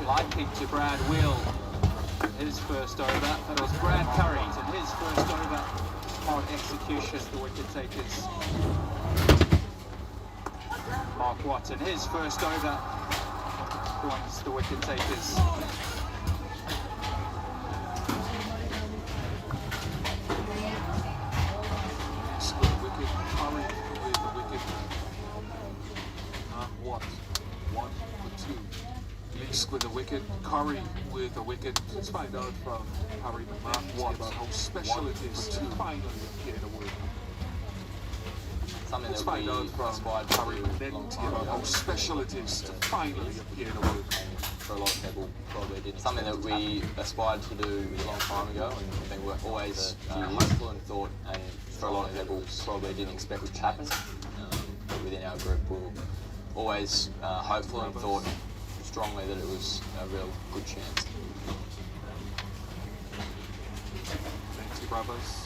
likely to Brad Will. His first over. That was Brad Curry and his first over. Smart execution. The wicket takers. Mark Watson, his first over. Joins the wicket takers. Wicket, Curry with the wicket. What? 1 for 2. Leaks with a wicket, Curry with a wicket. Let's find out from Harry McMahon about how special it is to finally appear in a world. Something Let's that find we out from aspired Harry to a long time about ago. how special it is to finally appear in a world. And for a lot of people, probably didn't. Something that we aspired to do a long time ago, and I think we're always hopeful and thought, and for a lot of people, probably didn't expect it to happen. But within our group, we were always hopeful and thought strongly that it was a real good chance. Thank you, brothers.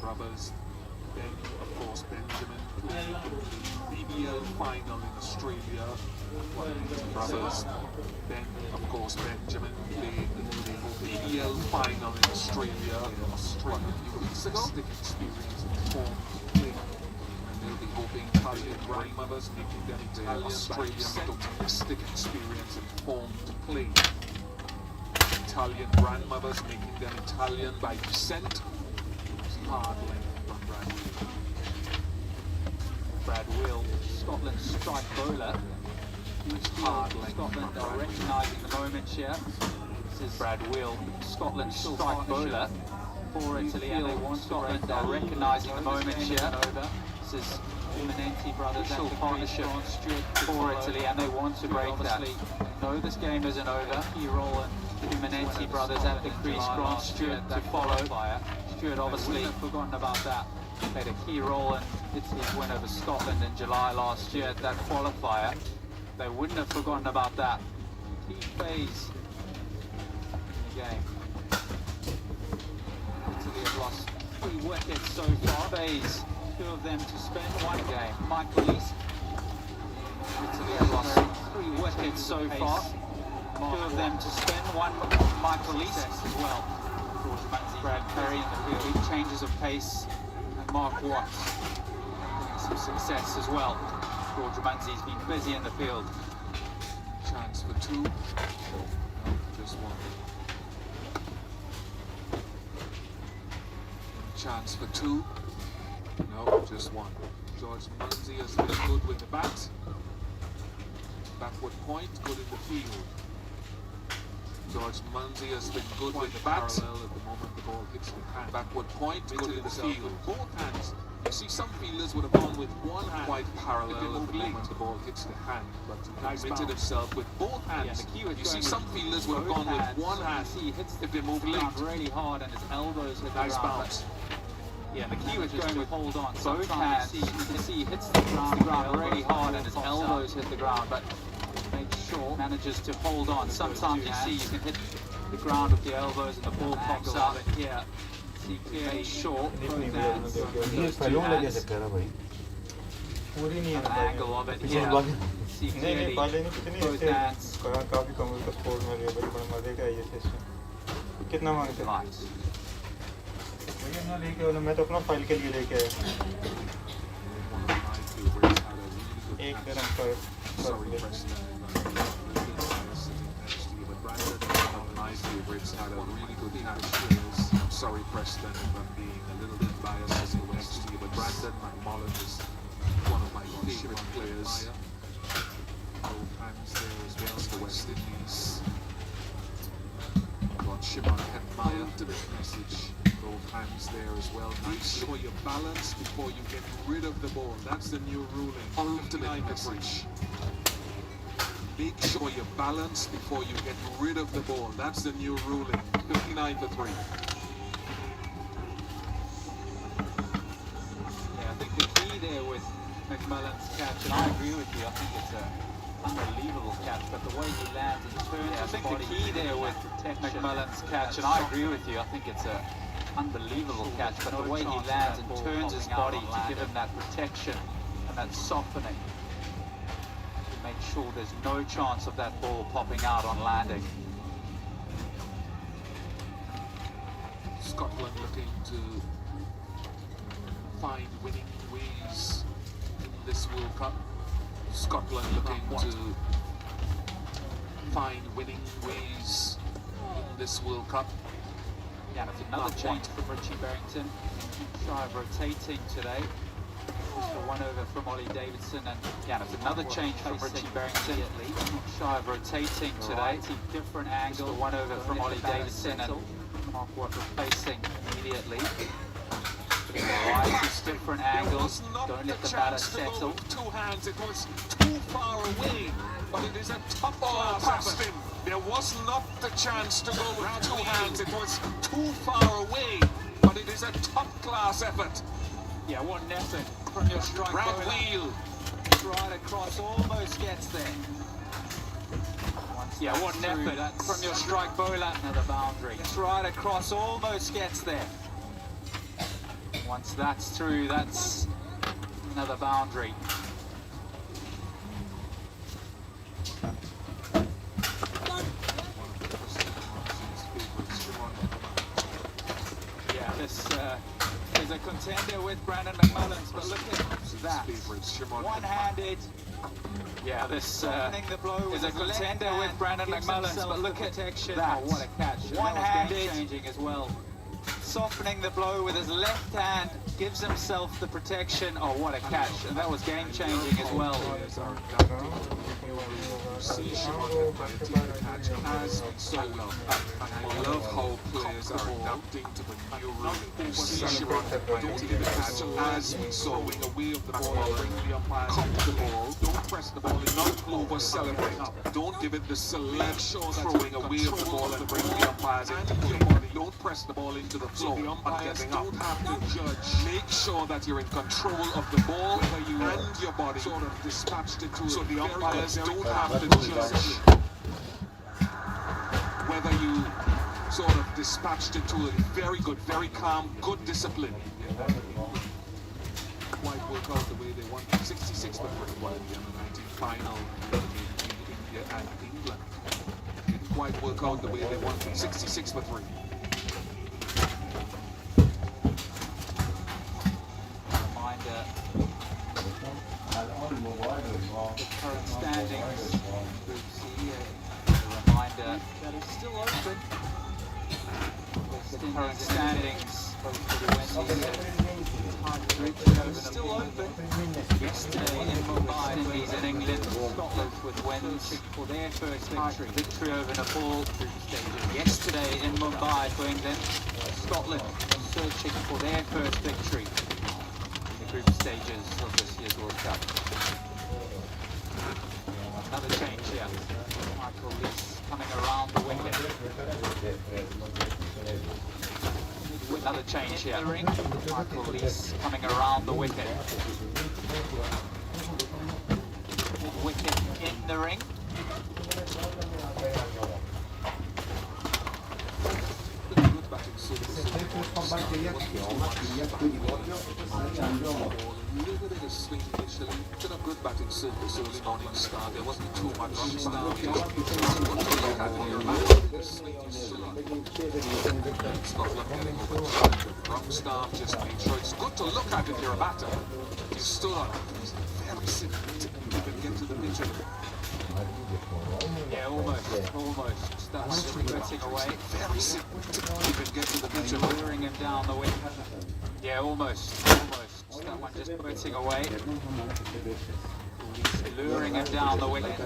Brothers, then of course Benjamin playing BBL final in Australia. Brothers, then of course Benjamin playing the BBL final in Australia a few weeks ago. Experience and form play. And they'll be hoping Italian grandmothers making them Italian Australian domestic experience and form to play. Italian grandmothers making them Italian by descent. Hard length from Brad Will, Scotland's strike bowler. hard length Scotland from are Brad recognising the moment here. This is Brad Will, Scotland's strike bowler for Italy, and they want Scotland are recognising the moment here. This is Eminenti brothers and the partnership for Italy, and they want to break that. No, this game isn't over. Key role and Eminenti brothers at the crease. Grant Stewart to follow. Stewart obviously forgotten about that. Played a key role in Italy's win over Scotland in July last year at that qualifier. They wouldn't have forgotten about that. Key phase in the game. Italy have lost 3 wickets so far. Phase, 2 of them to spend 1 game. Michael East. Italy have lost 3 wickets so far. 2 of them to spend 1. Michael East as well. Brad Curry in the field, big changes of pace, and Mark Watts some success as well. George Manzi's been busy in the field. Chance for 2. No, just 1. Chance for 2. No, just 1. George Manzi has been good with the bat. Backward point, good in the field. George Manzi has been good with the bat. Parallel at the moment the ball hits the hand. Backward point, good in the field. Both hands. You see, some fielders would have gone with one hand. Quite parallel at the moment the ball hits the hand, but he committed himself with both hands. You see, some fielders would have gone with one hand. He hits if they move late. Really hard, and his elbows hit the Nice ground. bounce. Yeah, the key was going to hold on. Both hands. You can see he hits the ground really hard, and his elbows hit the ground, but make sure manages to hold on. Sometimes you see you can hit the ground with the elbows and the ball pops out. And here, see clearly short. Both hands. Those 2 hands. An angle of it here. See clearly both hands. काफी कम उसका score में लिया बड़ी बड़ा मजे का ये session कितना मांगते हैं भैया ना लेके आओ ना मैं तो अपना फाइल के लिए लेके आया एक गरम पर My favorites had a really good catch. I'm sorry, Preston, if I'm being a little bit biased as it was to you, but Brandon McMullen is one of my favorite players. Both hands there as well as the West Indies. Got Shimon Hetmeyer, ultimate message. Both hands there as well. Make sure you balance before you get rid of the ball. That's the new ruling. Ultimate message. Make sure you balance before you get rid of the ball. That's the new ruling. 59 for 3. Yeah, I think the key there with McMullen's catch, and I agree with you, I think it's an unbelievable catch, but the way he lands and turns his body. The key there with McMullen's catch, and I agree with you, I think it's an unbelievable catch, but the way he lands and turns his body to give him that protection and and softening to make sure there's no chance of that ball popping out on landing. Scotland looking to find winning ways in this World Cup. Scotland looking to find winning ways in this World Cup. Yeah, that's another change from Richie Barrington. Shy of rotating today. Just a one over from Ollie Davidson, and yeah, that's another change from Richie Barrington. Not shy of rotating today. Different angle. One over from Ollie Davidson, and Marquardt replacing immediately. Right, different angles. Don't let the batter settle. Two hands, it was too far away, but it is a top ball past him. There was not the chance to go with two hands, it was too far away, but it is a top class effort. Yeah, what an effort from your strike Brad bowler. Wheel. Right across, almost gets there. Yeah, what an effort from your strike bowler. Another boundary. It's right across, almost gets there. Once that's through, that's another boundary. Yeah, this is a contender with Brandon McMullins, but look at that. One-handed. Yeah, this is a contender with Brandon McMullins, but look at that. Oh, what a catch. One-handed. Changing as well. Softening the blow with his left hand, gives himself the protection. Oh, what a catch. And that was game-changing as well. I love how players are adapting to the new rule. See Shimon don't give it as we saw wing away of the ball, bring the umpires into the ball, don't press the ball, not over celebrate. Don't give it the select throwing away of the ball and bring the umpires into the ball. Don't press the ball into the flow. The umpires don't have to judge. Make sure that you're in control of the ball and your body sort of dispatched it to. So the umpires don't have to judge whether you sort of dispatched it to a very good, very calm, good discipline. Quite work out the way they want. 66 for the under-19 final between India and England. Didn't quite work out the way they wanted. 66 for 3. Reminder. The current standings. Group C. A reminder that it's still open. The current standings for the Wednesday still open. Yesterday in Mumbai, Indies in England, Scotland with wins for their first victory over Nepal. Yesterday in Mumbai for England, Scotland searching for their first victory in the group stages of this year's World Cup. Another change here. Michael Lees coming around the wicket. Another change here. Michael Lees coming around the wicket. Wicket in the ring. Did a good batting service early morning start. There wasn't too much Wrong staff just made sure it's good to look at if you're a batter. You stood on it. It's very simple to even get to the pitch. Yeah, almost. That was just getting away. Very simple to even get to the pitch. Luring him down the wicket. Yeah, almost. That one just putting away. Luring him down the wicket.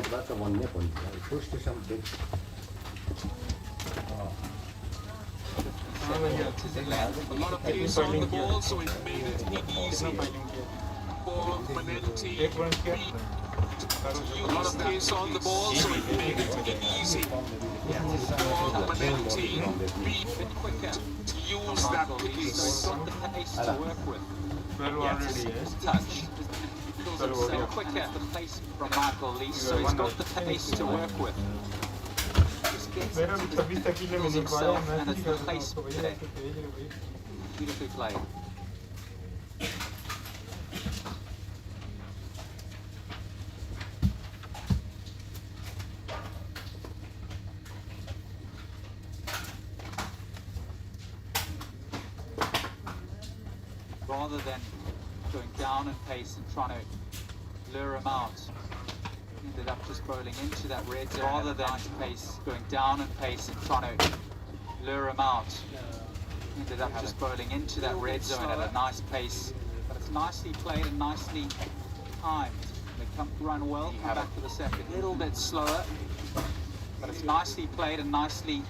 A lot of pace on the ball, so it made it easy for Manenti. A lot of pace on the ball, so it made it easy for Manenti. Be quicker to use that pace. Got the pace to work with. Touch. So quicker the pace from Michael Lees, so he's got the pace to work with. Himself and it's the pace there. Beautifully played. rather than going down in pace and trying to lure him out. Ended up just bowling into that red zone rather than pace, going down in pace and trying to lure him out. Ended up just bowling into that red zone at a nice pace, but it's nicely played and nicely timed. They come run well, come back for the second. A little bit slower, but it's nicely played and nicely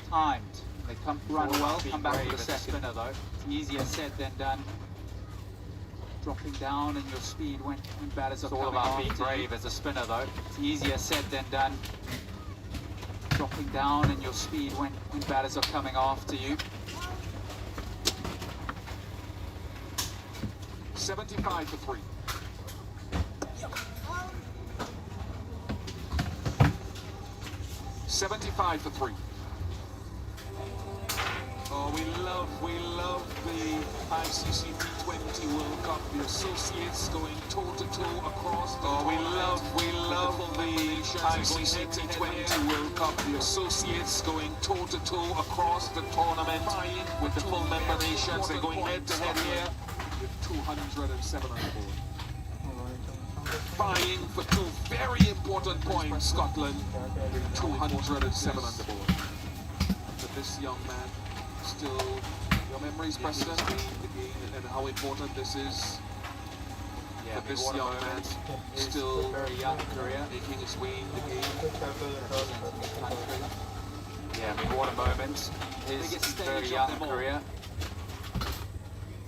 timed. They come run well, come back for the second. Spinner though, it's easier said than done. Dropping down and your speed when batters are coming after you. It's all about being brave as a spinner though. It's easier said than done. Dropping down and your speed when batters are coming after you. 75 for 3. $75 for 3. Oh, we love the ICC T20 World Cup. The associates going toe-to-toe across the we love the ICC T20 World Cup. The associates going toe-to-toe across the tournament with the full member nations. They're going head-to-head here with 207 on the board. Vying for 2 very important points, Scotland, with 207 on the board. But this young man, still, your memories, Preston, and how important this is. Yeah, for this young man, still very young career, making his way in the game. Yeah, I mean, what a moment. His very young career,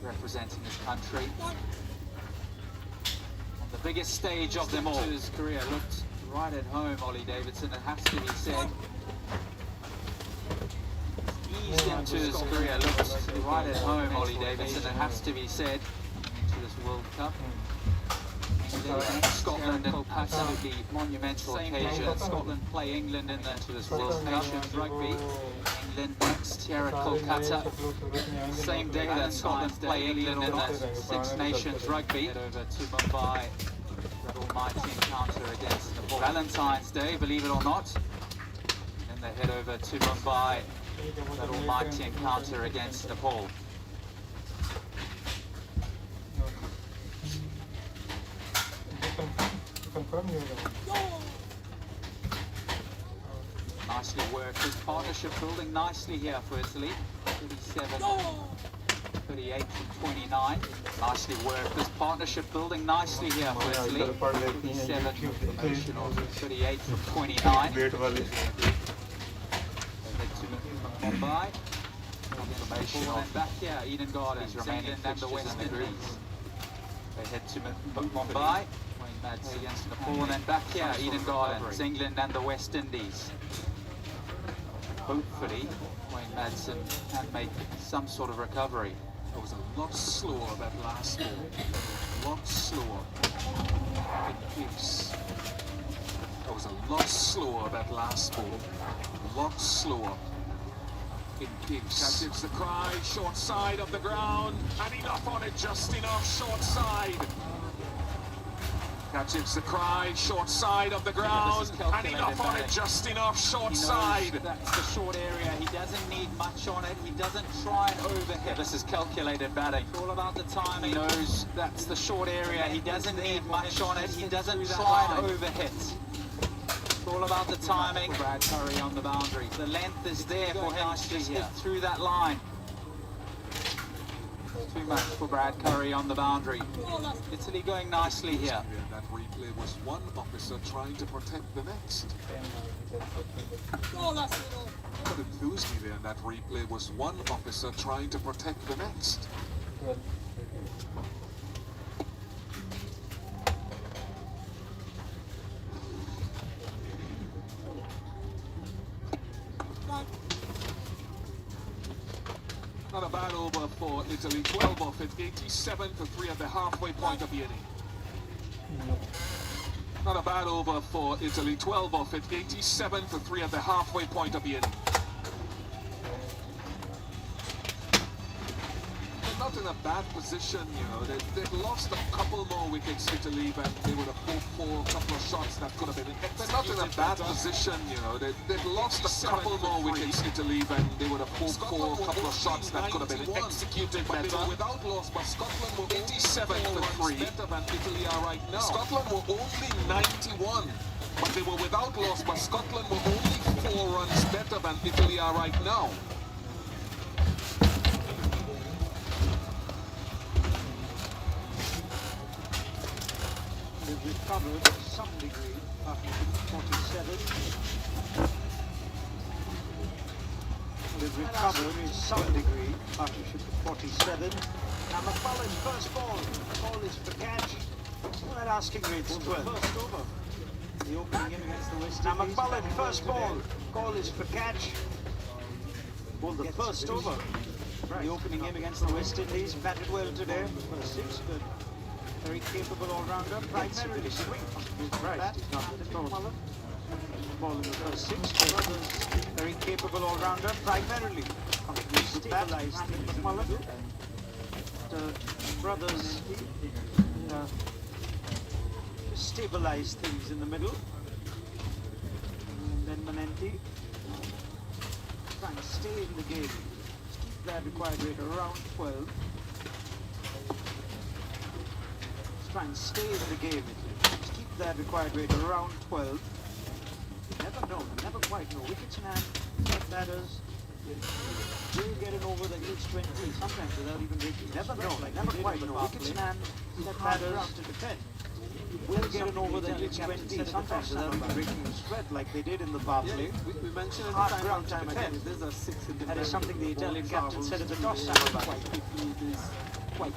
representing his country. On the biggest stage of them all. His career looked right at home, Ollie Davidson, it has to be said. Eased into his career, looked right at home, Ollie Davidson, it has to be said, into this World Cup. Scotland and absolutely monumental occasion. Scotland play England in this World Nations Rugby. England next here at Kolkata. Same day that Scotland play England in the Six Nations Rugby. Head over to Mumbai. That almighty encounter against Nepal. Valentine's Day, believe it or not. And they head over to Mumbai. That almighty encounter against Nepal. Nicely worked. His partnership building nicely here for Italy. 37, 38 and 29. Nicely worked. This partnership building nicely here for Italy. 37, promotion of 38 from 29. They head to Mumbai. Confirmation of back here, Eden Gardens, England and the West Indies. They head to Mumbai. Madsen against Nepal, and then back here, Eden Gardens, England and the West Indies. Hopefully, Wayne Madsen can make some sort of recovery. It was a lot slower, that last ball. A lot slower. In pace. It was a lot slower, that last ball. A lot slower. In pace. Catches the cry, short side of the ground, and enough on it, just enough, short side. Catches the cry, short side of the ground, and enough on it, just enough, short side. That's the short area, he doesn't need much on it, he doesn't try and overhit. This is calculated batting. It's all about the timing. He knows that's the short area, he doesn't need much on it, he doesn't try and overhit. It's all about the timing. Brad Curry on the boundary. The length is there for him to just hit through that line. Too much for Brad Curry on the boundary. Italy going nicely here. That replay was one officer trying to protect the next. What enthused me there in that replay was one officer trying to protect the next. Not a bad over for Italy, 12 off at 87 for 3 at the halfway point of the inning. Not a bad over for Italy, 12 off at 87 for 3 at the halfway point of the inning. But not in a bad position, you know. They've lost a couple more wickets, Italy, and they would have hoped for a couple of shots that could have been executed. They're not in a bad position, you know. They've lost a couple more wickets, Italy, and they would have hoped for a couple of shots that could have been executed better. They were without loss, but Scotland were 87 for 3 better than Italy are right now. Scotland were only 91, but they were without loss, but Scotland were only 4 runs better than Italy are right now. They've recovered to some degree after 47. They've recovered to some degree after 47. Now McMullen's first ball is for catch. Well, that asking rate's 12. First over. The opening in against the West Indies. Now McMullen first call is for catch. Ball the first over. The opening in against the West Indies. Batted well today. First 6 good. Very capable all-rounder, primarily swing. Right, he's not McMullen. Ball in the first 6. Very capable all-rounder, primarily stabilized McMullen. The brothers stabilize things in the middle. And then Manenti trying to stay in the game. Keep that required rate around 12. Try and stay in the game. Just keep that required rate around 12. Never know, never quite know. Wickets in hand, that matters. Will get it over the age 20, sometimes without even breaking. Never know, never quite know. Wickets in hand, that matters. To defend. Will get it over the age 20, sometimes without even breaking the sweat like they did in the power play. We mentioned it Hard ground time again. There's a 6 in the That is something the Italian captain said at the toss time. We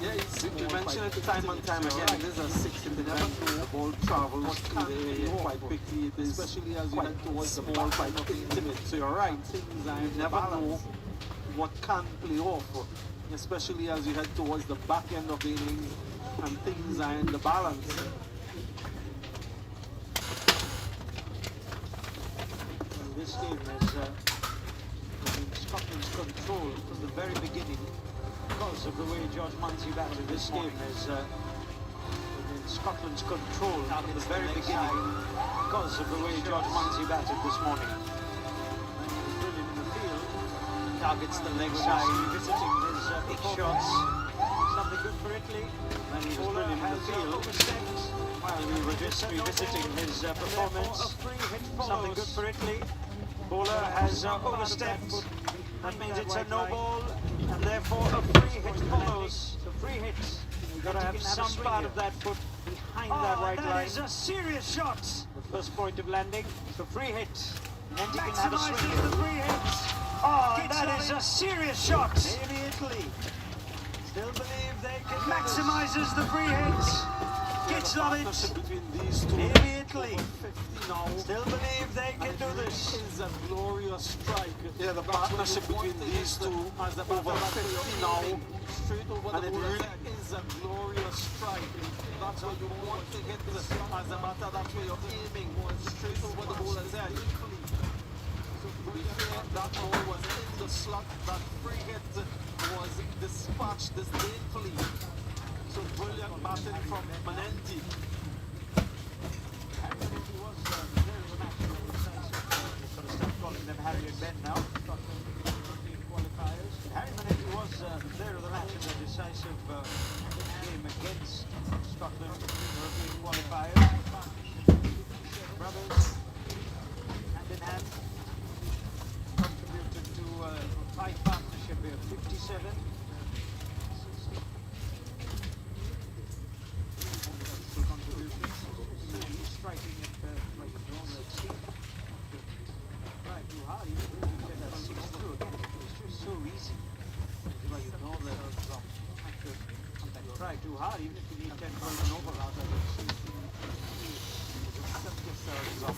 mentioned it time and time again. There's a 6 in the net. The ball travels through the area quite quickly. It is especially as you head towards the ball, quite intimate. So you're right. Things are you never know what can play off, especially as you head towards the back end of the innings and things are in the balance. This game is in Scotland's control from the very beginning because of the way George Munsey batted. This game is in Scotland's control from the very beginning because of the way George Munsey batted this morning. And he was brilliant in the field. Targets the leg side, revisiting his big shots. Something good for Italy. And he was brilliant in the field. While we were just revisiting his performance. Something good for Italy. Bowler has overstepped. That means it's a no ball, and therefore a free hit follows. The free hit. You've got to have some part of that foot behind that right line. That is a serious shot. The first point of landing. The free hit. And he can have a swing. The free hit. Oh, that is a serious shot. Maybe Italy still believe they can. Maximizes the free hit. Kids love it. Between these two, Maybe Italy 50 now. still believe they can do this. Is a glorious strike. Yeah, the partnership between these two as the over 50 now. Straight over and the bowler is a glorious strike. That's what you want to hit as a batter. That's where you're aiming. Straight over the bowler's head. So to be fair, that ball was in the slot. That free hit was dispatched disdainfully. So brilliant batting from Manenti. He was there in the match. Sort of start calling them Harry and Ben now. European qualifiers. Harry Manenti was there in the match in the decisive game against Scotland European qualifiers. Brothers, hand in hand, contributed to a tight partnership here. 57. Striking it like a drone at sea. Try too hard, even if you get that 6 through again. It's just so easy. Like you know that try too hard, even if you need 10 balls and over out of it. Set yourselves up.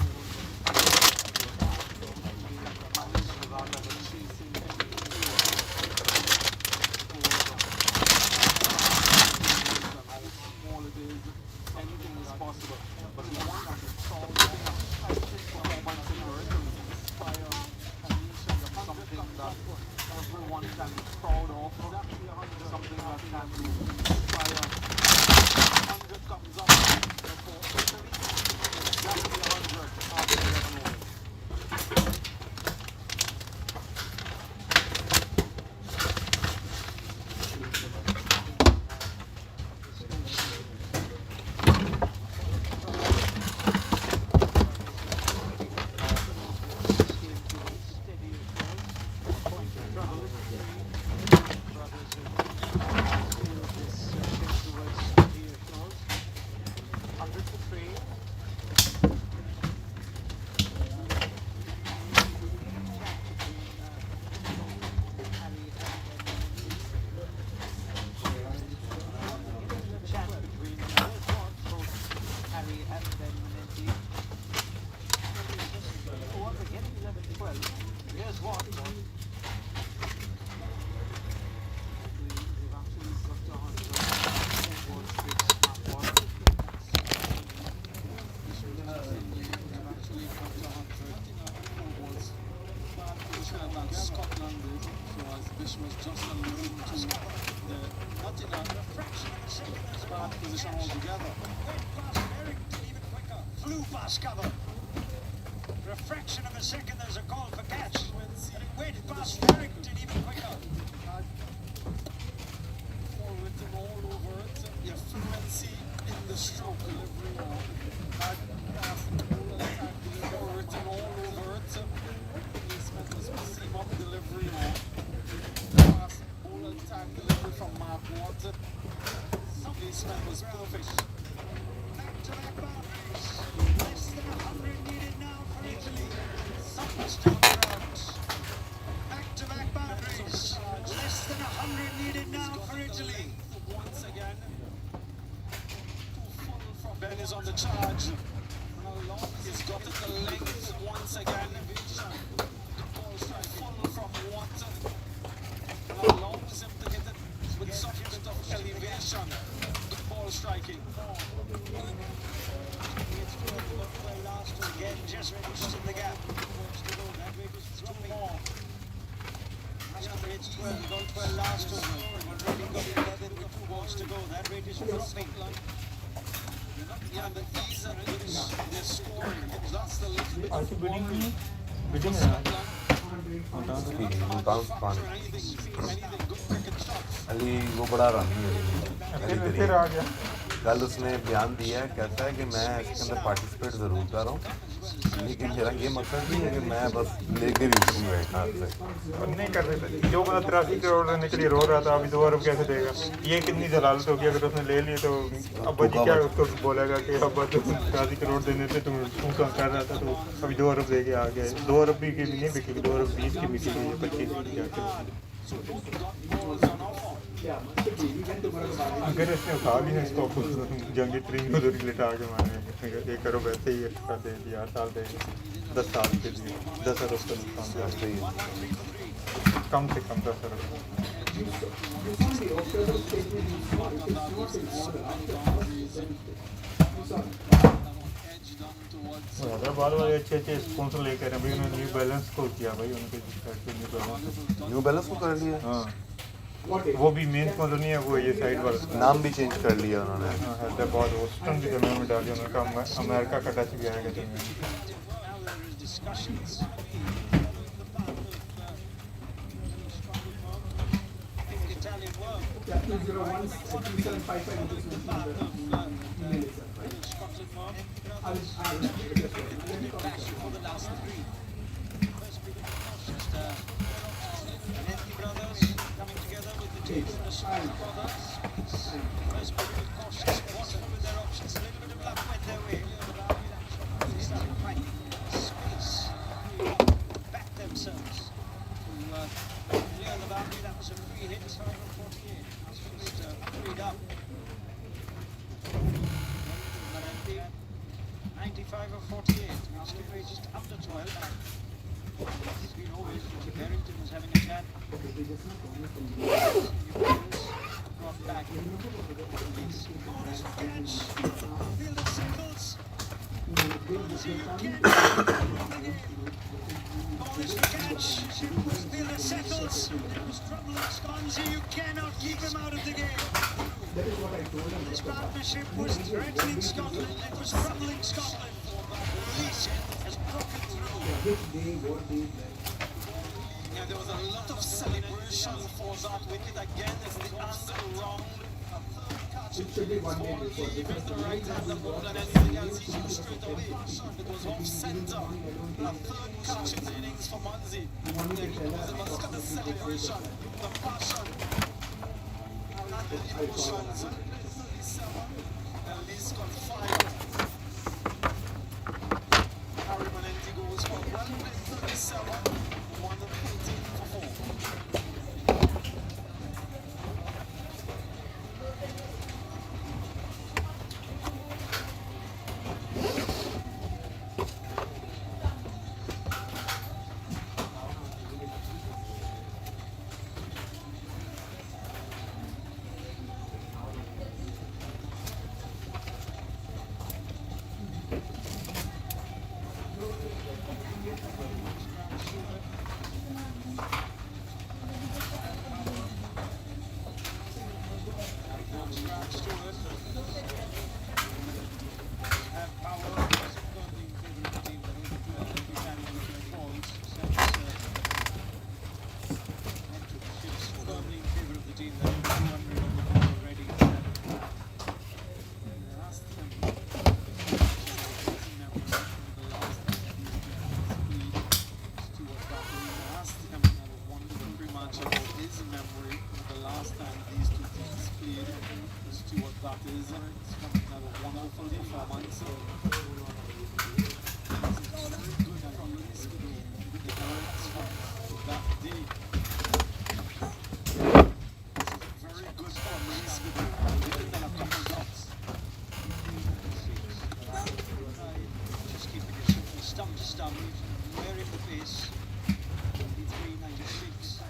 Anything is possible, but you want to solve performance in order to inspire a nation of something that everyone can be proud of, something that can fraction of a second, there's a bad position altogether. Went past Merrick, even quicker. Flew past cover. For a fraction of a second, there's a call for catch. And it went past Merrick, even quicker. Written all over it. Your fluency in the stroke delivery. Written all over it. Placement was seam up delivery. Fast ball attack delivery from Mark Watt. Placement was perfect. Back-to-back boundaries. Less than 100 needed now for Italy. Something's still around. Back-to-back boundaries. Less than 100 needed now for Italy. Once again. Ben is on the charge. He's got it the length once again. Full from Watt. Allows him to hit it with some bit of elevation. Good ball striking. Again, just pushed in the gap. That rate was dropping. After it's 12, got 12 last over. Already got 11 with 2 balls to go. That rate is dropping. Yeah, the ease at which they're scoring. That's the little bit आज of bidding worry. नहीं bidding है bounce पान Anything good cricket shots. Ali वो बड़ा run है फिर आ गया कल उसने बयान दिया है, कहता है कि मैं इसके अंदर पार्टिसिपेट ज़रूर कर रहा हूँ, लेकिन मेरा ये मकसद नहीं है कि मैं बस लेकर ही उठूँगा एक हाथ से। और नहीं कर सकता जो बंदा 83 करोड़ लेने के लिए रो रहा था अभी 2 अरब कैसे देगा। ये कितनी जलालत होगी अगर उसने ले लिए तो अब्बा जी क्या उसको बोलेगा कि अब्बा तुम 83 करोड़ देने से तुम कर रहा था तो अभी 2 अरब दे के आ गए। 2 अरब भी की नहीं बिकेगी, 2 अरब 20 की बिकेगी, 25 की जाके। अगर इसने उठा ली है इसको जंगी तरीन को दूरी लिटा के मारेंगे 1 अरब ऐसे ही एक्स्ट्रा दे दिया 8 साल देंगे 10 साल के लिए 10 अरब का नुकसान ऐसे ही कम से कम 10 अरब। हैदराबाद वाले अच्छे स्पॉन्सर लेकर हैं भाई उन्होंने न्यू बैलेंस को किया भाई उनके न्यू बैलेंस को कर लिया, हाँ वो भी मेन स्पॉन्सर नहीं है वो ये साइड वाला नाम भी चेंज कर लिया उन्होंने। हैदराबाद होस्टन भी जमीन में डाली उन्होंने कहा अमेरिका का टच भी आएगा जमीन। That was a free hit, 48. Just freed up. 95 or 48. Skip rate just up to 12. It's been always Barrington was having a chat. Brought back. Catch. Field of singles. Bonus to catch. Field of settles. Swansea, you cannot keep him out of the game. This partnership was threatening Scotland, it was troubling Scotland. Release has broken through. Yeah, there was a lot of celebration for that wicket again. It's the angle round. A third catch. It should be one more leave it the right hand the ball and anything else he should straight away. It was off centre. A third catch in the innings for Manzi. There was the celebration, the passion, and the emotions. 37, at least got 5. Harry Manenti goes for 137, 118 for 4. scratch to it. Have power. Firmly in favour of the team that over 12 every time he falls. Sets ships firmly in favour of the team that over 200 on the board already. Last time. His memory the last time these two teams played was Stuart Batters, and it's coming out a wonderful performance. Very good from Leeds with the Brilliance from that day. Very good from Leeds with a couple shots. Just keeping it simple, stump to stump, wearing the pace. 93-96.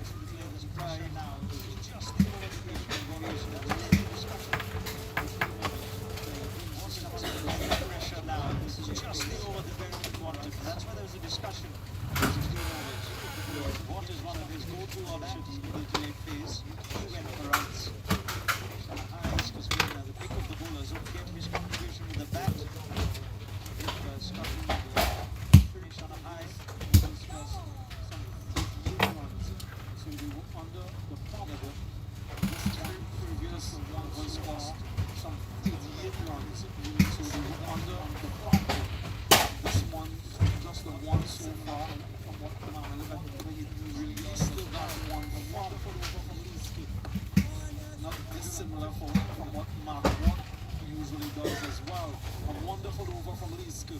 Try now. Just the motivation of pressure now. This is just the over the very quantum. That's why there was a discussion. What is one of his go-to options in the delay phase? He went for runs. Some highs was given as the pick of the bowlers who gave his contribution with the bat. Scotland finish on a high. So we were under the formula. This time previous one was lost some 88 runs. So we were under the formula. This one, just the one so far from what Commander look at the way he released the that one wonderful over from Leeski. Not dissimilar from what Mark Watt usually does as well. A wonderful over from Leeski.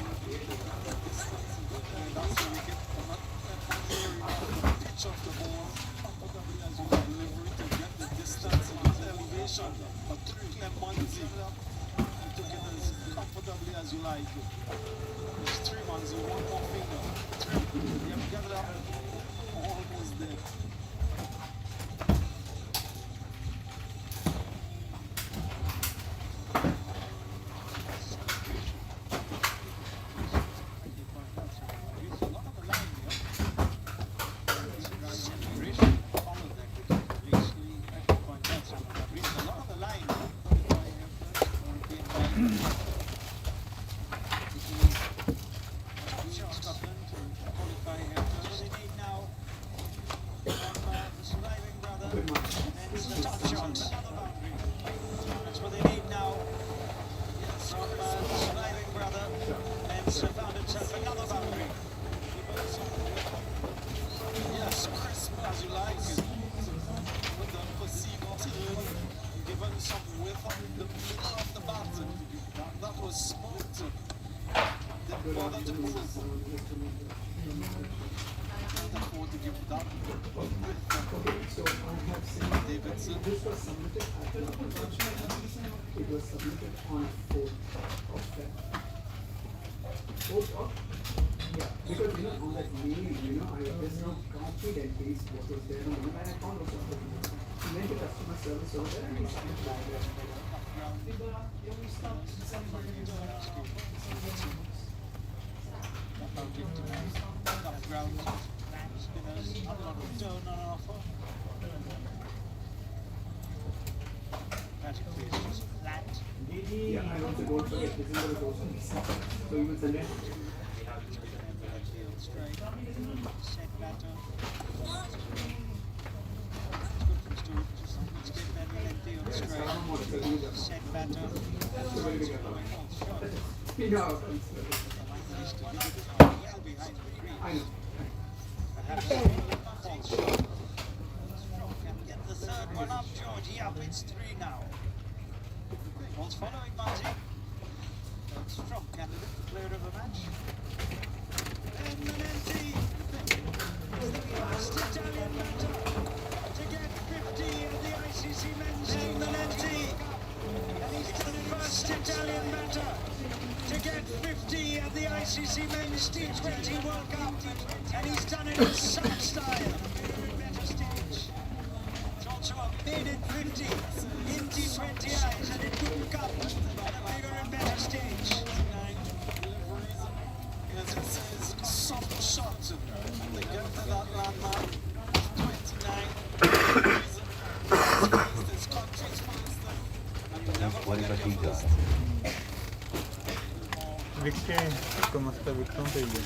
115 is making a moment. That's the wicket. Not clearing the pitch of the ball comfortably as you deliver it to get the distance and the elevation. But Munzi, you took it as comfortably as you like. There's 3 Munzi, 1 more finger. 3. You have to get it up. Almost there. ICC Men's T20 World Cup, and he's done it in such style. Better stage. It's also a maiden 50 in T20 eyes, and it couldn't come at a bigger and better stage. As it says, soft shot. विकेटें तो मसला विकेटों पे ही है।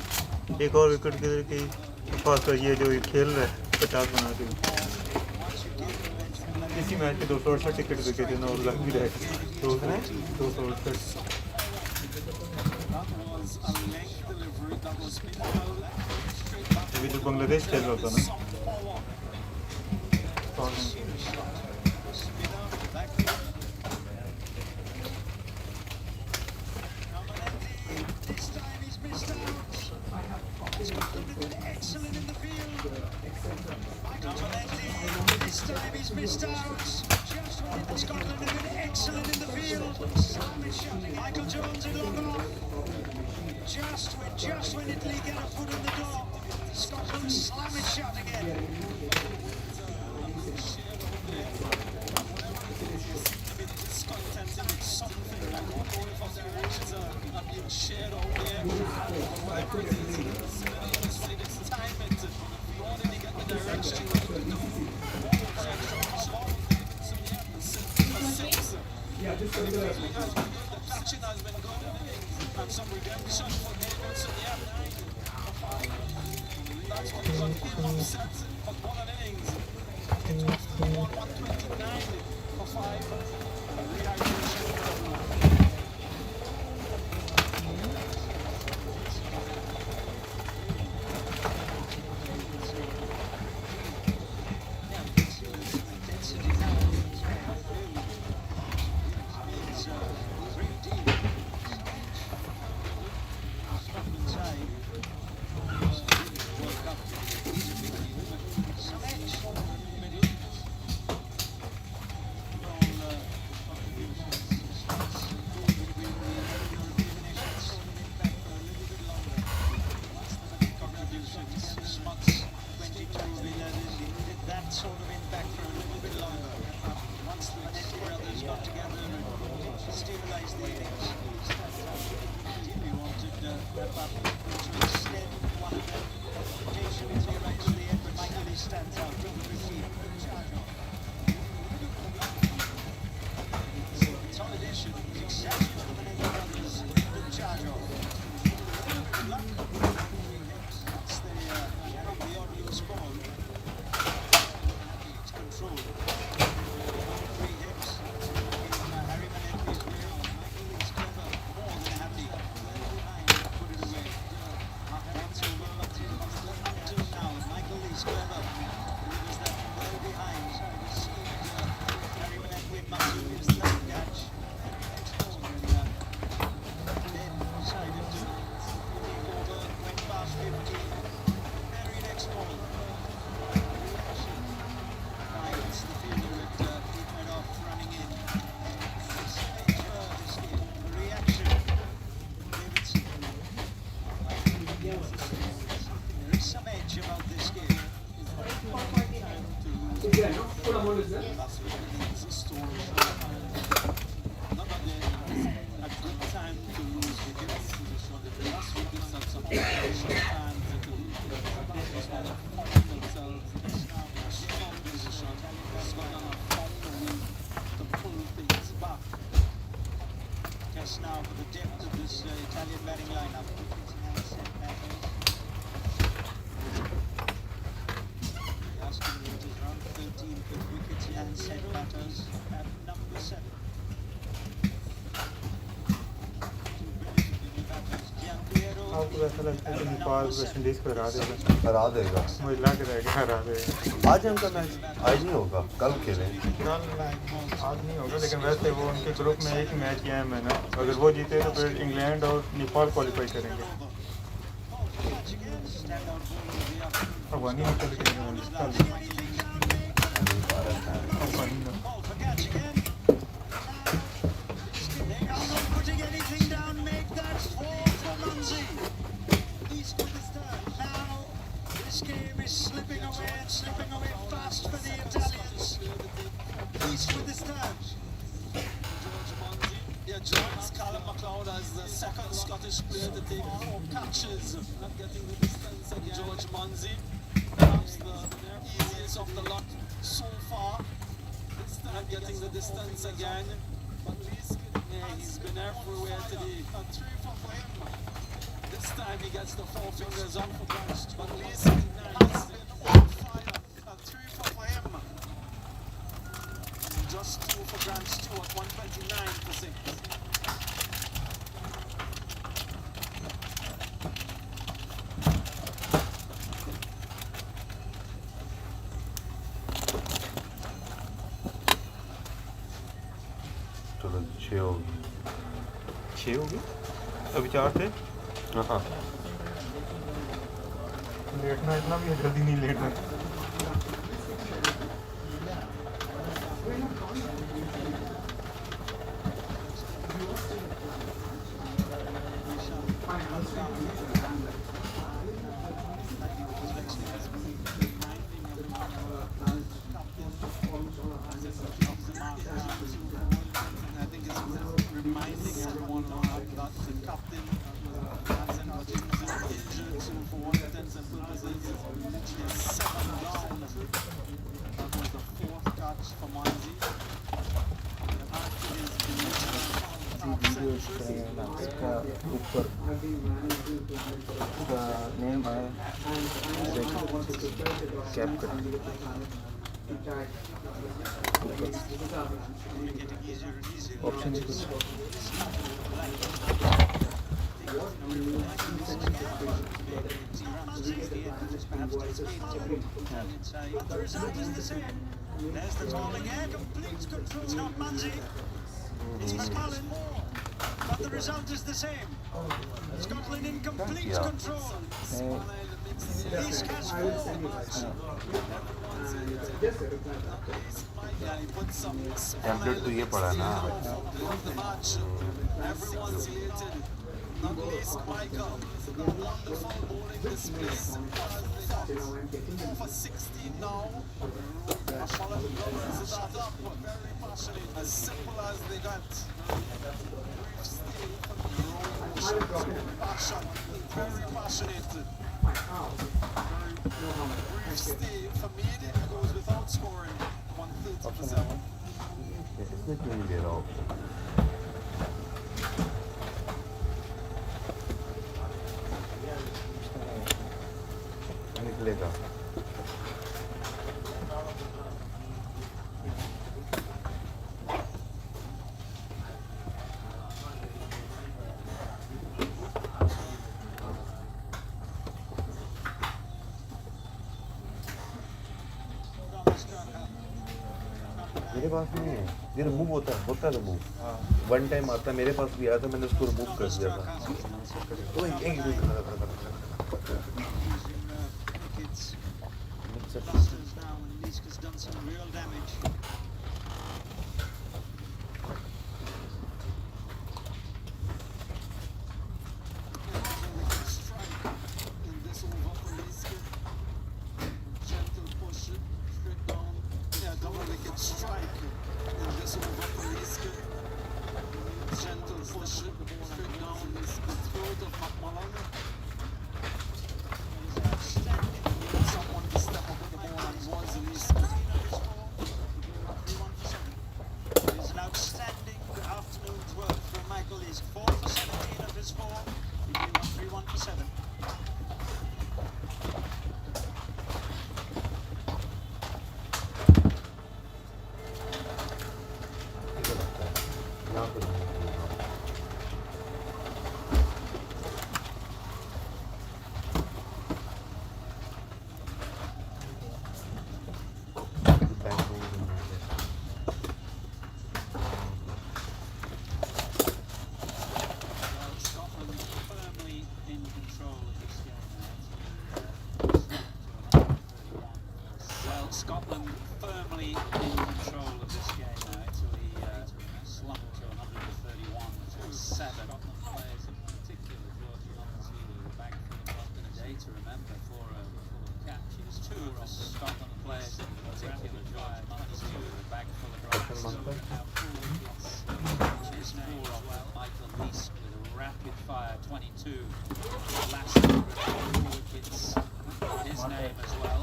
एक और wicket किधर की खासकर ये जो ये खेल रहा है 50 बना के इसी मैच के 268 टिकट बिके थे और लग भी रहे तो उसने 268 अभी जो बांग्लादेश खेल रहा था ना Excellent in the field. This time he's missed out. Just when Scotland have been excellent in the field. Michael Jones in long off. Just when Italy get a foot in the door, Scotland slam it shut again. Catching has been good, and some redemption for Davidson. That's what got him upset. But what an innings! 129 for 5. Now for the depth of this Italian batting lineup. Asking it is around 13 good wickets and set batters at number 7. आपको ऐसा लगता है कि Nepal West Indies को हरा देगा हरा देगा मुझे लग रहा है कि हरा देगा आज उनका मैच आज नहीं होगा कल खेलें कल आज नहीं होगा लेकिन वैसे वो उनके ग्रुप में एक मैच किया है मैंने अगर वो जीते तो फिर इंग्लैंड और नेपाल क्वालिफाई करेंगे अफगानी निकल के Slipping away fast for the Italians. East with the stand. Jones Callum McLeod as the second Scottish player to take 4 catches. Not getting the distance again. George Munsey, perhaps the easiest of the lot so far. Not getting the distance again. But he's been everywhere today. A 3 for him. This time he gets the 4 fingers on for Branch. But Lee's nice. On fire. A 3 for him. Just 2 for Branch Stewart. 129 for 6. चलो 6 होगी 6 होगी अभी 4 थे हाँ लेटना इतना भी जल्दी नहीं लेटना I think it's worth reminding everyone that the captain hasn't got injured, so for all intents and purposes, it's literally 7 down. That was the 4th catch for Manzi. After his initial absence, उसका ऊपर उसका name है cap cut option है कुछ the result is the same. There's the ball again, complete control. Scott Manzi. It's McCallum. But the result is the same. Scotland in complete control. He's catch 4. Template तो ये पड़ा ना Everyone's elated. Not least Michael. Wonderful bowling display. Simple as they got. 4 for 16 now. Mullen Lawrence is up. Very passionate. As simple as they got. Brief stay for the passion. Very passionate. Brief stay for me. It goes without scoring. 130%. इसमें क्यों नहीं दे रहा option निकलेगा मेरे पास नहीं है ये remove होता है रिमूव वन टाइम आता है मेरे पास भी आया था मैंने उसको रिमूव कर दिया था तो एक Busters now, and Niska's done some real damage. Strike in this over for Niska. Gentle push it, straight down. Yeah, double wicket strike in this over for Niska. Gentle push it, straight down. Niska throat of McMullen. Someone to step up with the ball and was Niska. It's an outstanding afternoon's work from Michael Leask. 4 for 17 of his 4. He came up 3-1 for 7. Scotland firmly in control of this game now. Well, Scotland firmly in control of this game now. Italy slumped to 131 for 7. Scotland players in particular, George Munzi, were back for the London a day to remember for a catch. It was 2 of the Scotland players in particular, George Munzi, who were back for the Brilliance. His name as well, Michael Leask with a rapid fire 22 last 4 wickets. His name as well.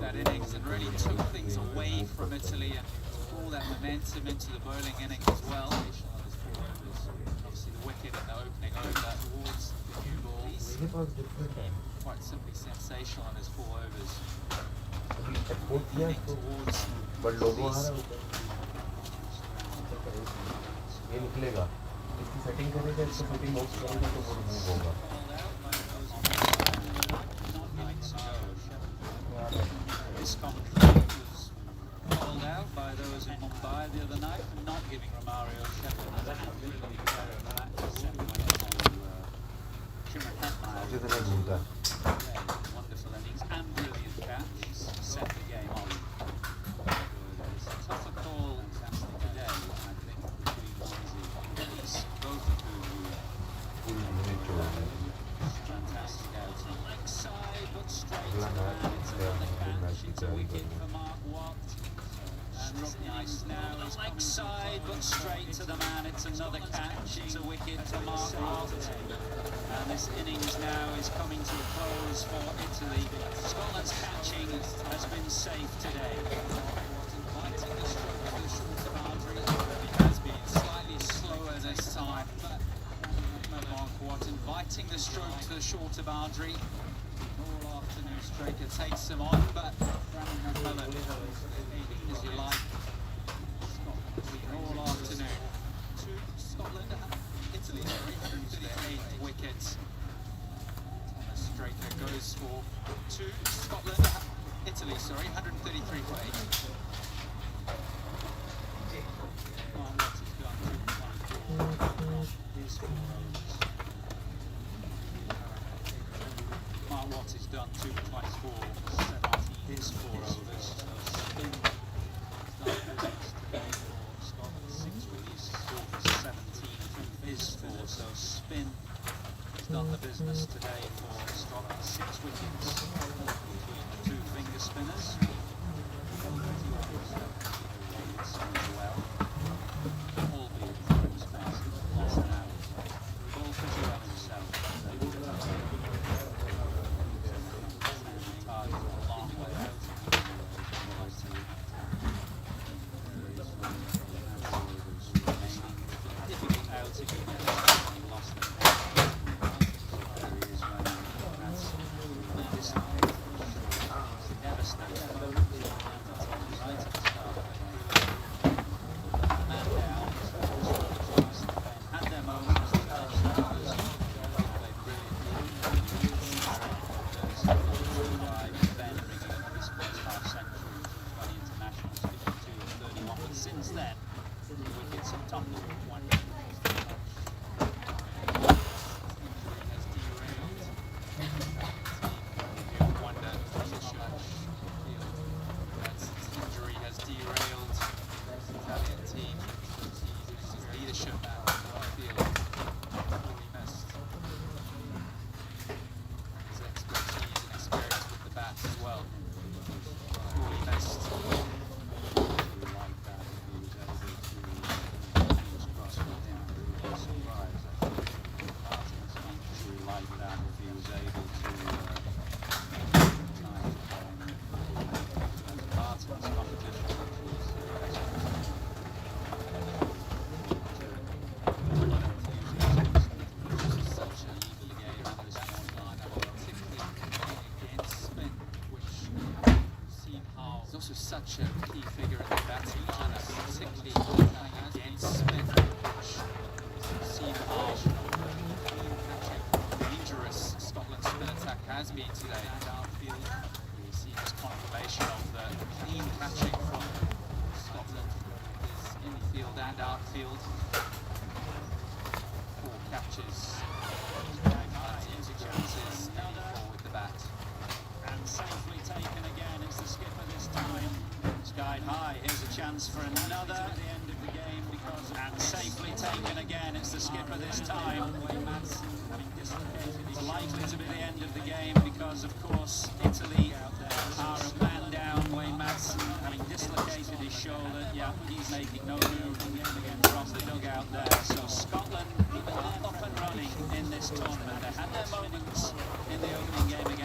that innings and really took things away from Italy and all that momentum into the bowling innings as well. Obviously the wicket in the opening over towards the new balls. Quite simply sensational in his 4 overs. Leaning towards but लोगों आ these रहा है ये निकलेगा इसकी setting करेगा इसको setting of करेगा तो वो रिमूव होगा This commentary was called out by those in Mumbai the other night for not giving Romario Sheffield the really player of the match. मुझे तो नहीं भूलता Wonderful innings and brilliant catch. Set the game on. Tougher call today, I think, between Manzi, both of whom fantastic outing. Leg side, but straight to the man. It's another catch. It's a wicket for Mark Watt. And this nice now is leg side, but straight to the man. It's another catch. It's a wicket for Mark Watt. And this innings now is coming to a close for Italy. Scotland's catching has been safe today. Inviting the stroke to the shorter boundary. He has been slightly slower this time. Mark Watt inviting the stroke to the shorter boundary. All afternoon striker takes him on, but Brandon McMillan, as you like. Scotland all afternoon. To Scotland, Italy, 338 wickets. Thomas Straker goes for 2. Scotland, Italy, 133 for 8. Mark Watt has done 224. His 4 overs. Mark Watt has done 224. His 4 overs. Spin has done business today for Scotland. 6 releases, 4 for 17 from his 4. So Spin has done the business today for Scotland. 6 wickets between the 2 finger spinners. Well, albeit throws passes, lost an out. Ball for Joel himself. Target a long way out. Difficult outing. He lost it. There he is when that's dislocated. Devastating. Right at the start. Man down. Had their moments. They played brilliantly. Ben bringing up this first half century, T20 International, 52 and 31. But since then, the wickets have tumbled. One injury has derailed. Wonder injury has derailed the Italian team. His leadership at the field really missed. His expertise and experience with the bat as well. Really missed. Like that, if he was able to fingers crossed for him. Surprise, I think. Martin's injury like that, if he was able to Martin's competition, such a evil game under this line, particularly against spin, which see how he's also such a key figure in the batting lineup, particularly against spin, which see how dangerous Scotland's spin attack has been today. Outfield, we see this confirmation of the clean catching from Scotland, is infield and outfield. 4 catches, 19 chances, 84 with the bat. And safely taken again, it's the skipper this time. Skied high, here's a chance for another at the end of the game because and safely taken again, it's the skipper this time. It's likely to be the end of the game because of course Italy are a man down. Wayne Madsen having dislocated his shoulder. Yeah, he's making no move from the dugout there. So Scotland are up and running in this tournament. They had their moments in the opening game against